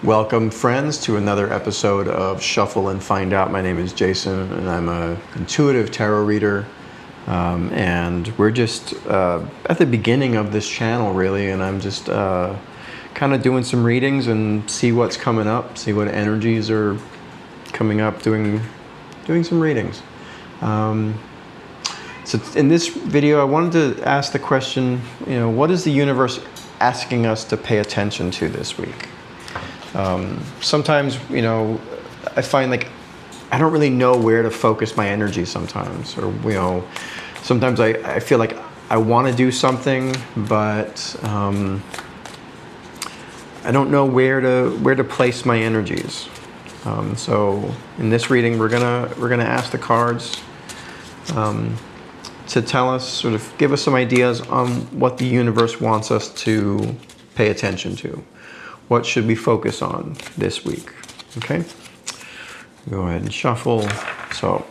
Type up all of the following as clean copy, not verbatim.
Welcome, friends, to another episode of Shuffle and Find Out. My name is Jason, and I'm an intuitive tarot reader. And we're just at the beginning of this channel, really, and I'm just kind of doing some readings and see what's coming up, see what energies are coming up, doing some readings. So in this video, I wanted to ask the question, what is the universe asking us to pay attention to this week? Sometimes, I find like I don't really know where to focus my energy sometimes, or, sometimes I feel like I want to do something, but I don't know where to place my energies. So in this reading, we're gonna ask the cards to tell us, sort of give us some ideas on what the universe wants us to pay attention to. What should we focus on this week? Okay, go ahead and shuffle. So,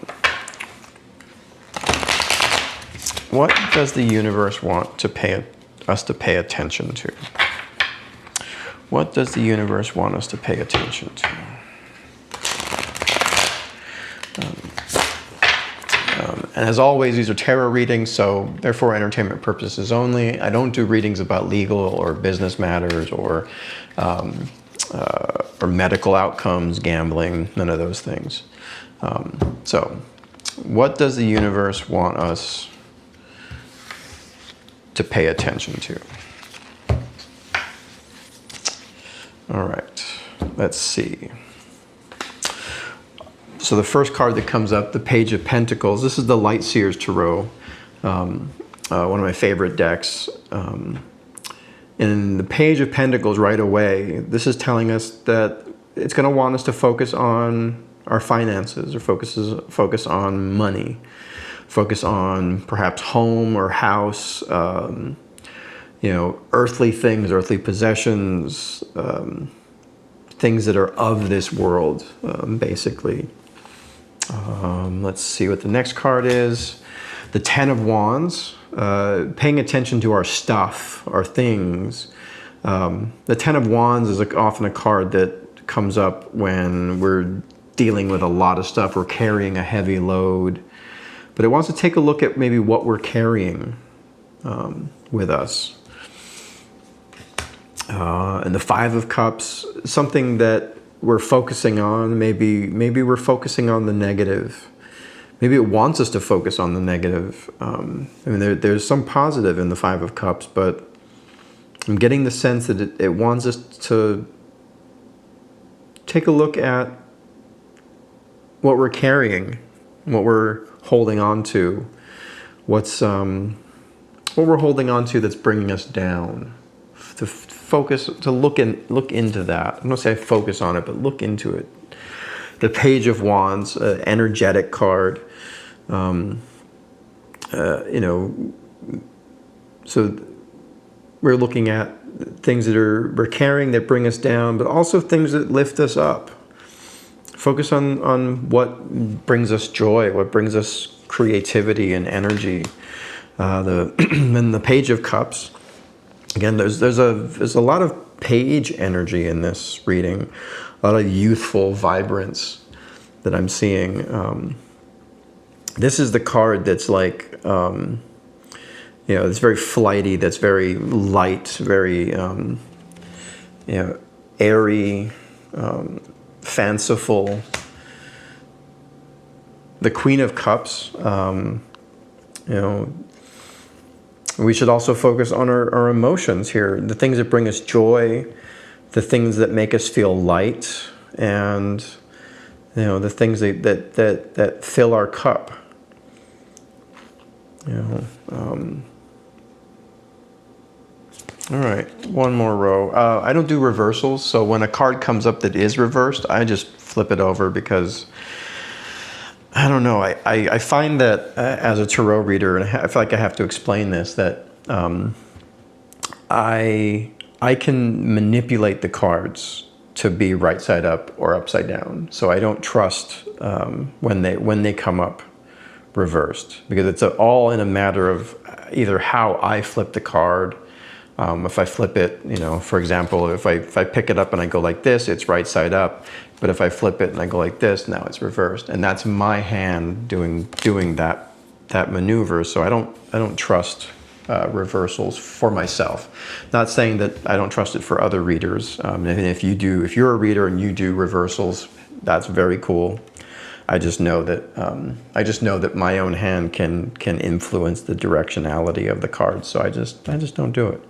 what does the universe want to us to pay attention to? What does the universe want us to pay attention to? And as always, these are tarot readings, so they're for entertainment purposes only. I don't do readings about legal or business matters or medical outcomes, gambling, none of those things. So, what does the universe want us to pay attention to? All right, let's see. So the first card that comes up, the Page of Pentacles. This is the Light Seers Tarot, one of my favorite decks. And the Page of Pentacles right away, this is telling us that it's going to want us to focus on our finances, or focus on money, focus on perhaps home or house, earthly things, earthly possessions, things that are of this world, basically. Let's see what the next card is. The Ten of Wands, paying attention to our stuff, our things. The Ten of Wands is often a card that comes up when we're dealing with a lot of stuff, we're carrying a heavy load. But it wants to take a look at maybe what we're carrying with us. And the Five of Cups, something that we're focusing on, maybe we're focusing on the negative. Maybe it wants us to focus on the negative. There's some positive in the Five of Cups, but I'm getting the sense that it wants us to take a look at what we're carrying, what we're holding on to, what we're holding on to that's bringing us down. To focus, to look into that. I'm not saying focus on it, but look into it. The Page of Wands, energetic card. So we're looking at things that we're carrying that bring us down, but also things that lift us up. Focus on what brings us joy, what brings us creativity and energy. And the Page of Cups. Again, there's a lot of page energy in this reading, a lot of youthful vibrance that I'm seeing. This is the card that's like, it's very flighty, that's very light, very, airy, fanciful. The Queen of Cups, we should also focus on our emotions here, the things that bring us joy, the things that make us feel light, and the things that fill our cup. All right, one more row. I don't do reversals, so when a card comes up that is reversed, I just flip it over because I don't know. I find that as a tarot reader, and I feel like I have to explain this, that I can manipulate the cards to be right side up or upside down. So I don't trust when they come up reversed, because it's all in a matter of either how I flip the card, If I flip it, for example, if I pick it up and I go like this, it's right side up. But if I flip it and I go like this, now it's reversed. And that's my hand doing that maneuver. So I don't trust reversals for myself. Not saying that I don't trust it for other readers. And if you're a reader and you do reversals, that's very cool. I just know that my own hand can influence the directionality of the cards. So I just don't do it.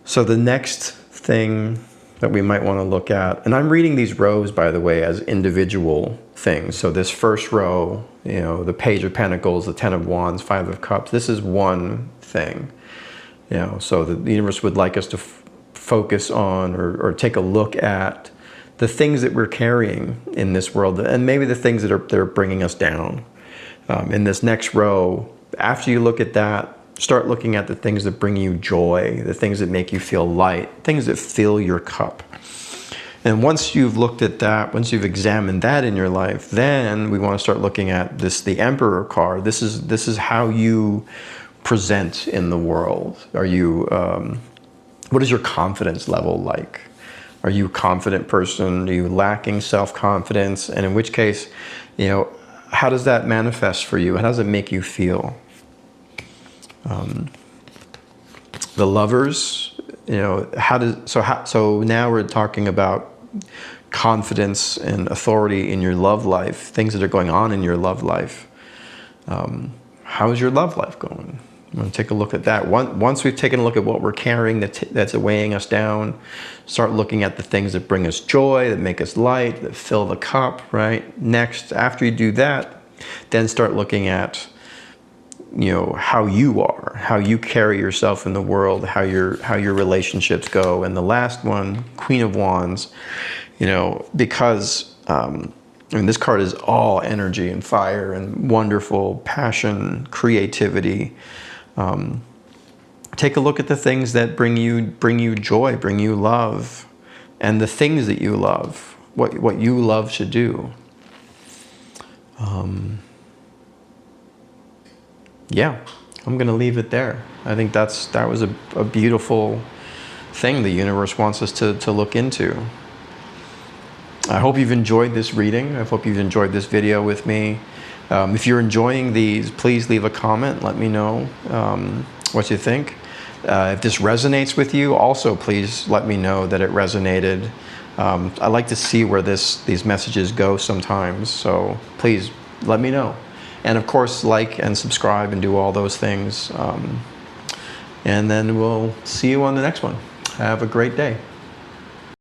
So the next thing that we might want to look at, and I'm reading these rows, by the way, as individual things. So this first row, the Page of Pentacles, the Ten of Wands, Five of Cups, this is one thing. So the universe would like us to focus on or take a look at the things that we're carrying in this world, and maybe the things that are bringing us down. In this next row, after you look at that, start looking at the things that bring you joy, the things that make you feel light, things that fill your cup. And once you've looked at that, once you've examined that in your life, then we want to start looking at the Emperor card. This is how you present in the world. What is your confidence level like? Are you a confident person? Are you lacking self-confidence? And in which case, how does that manifest for you? How does it make you feel? The Lovers, so now we're talking about confidence and authority in your love life, things that are going on in your love life. How is your love life going? I'm going to take a look at that. Once we've taken a look at what we're carrying that's weighing us down, start looking at the things that bring us joy, that make us light, that fill the cup, right? Next, after you do that, then start looking at how you are, how you carry yourself in the world, how your relationships go. And the last one, Queen of Wands, because this card is all energy and fire and wonderful passion, creativity. Take a look at the things that bring you joy, bring you love, and the things that you love, what you love to do. Yeah, I'm going to leave it there. I think that was a beautiful thing the universe wants us to look into. I hope you've enjoyed this reading. I hope you've enjoyed this video with me. If you're enjoying these, please leave a comment. Let me know what you think. If this resonates with you, also please let me know that it resonated. I like to see where these messages go sometimes, so please let me know. And of course, like and subscribe and do all those things. And then we'll see you on the next one. Have a great day.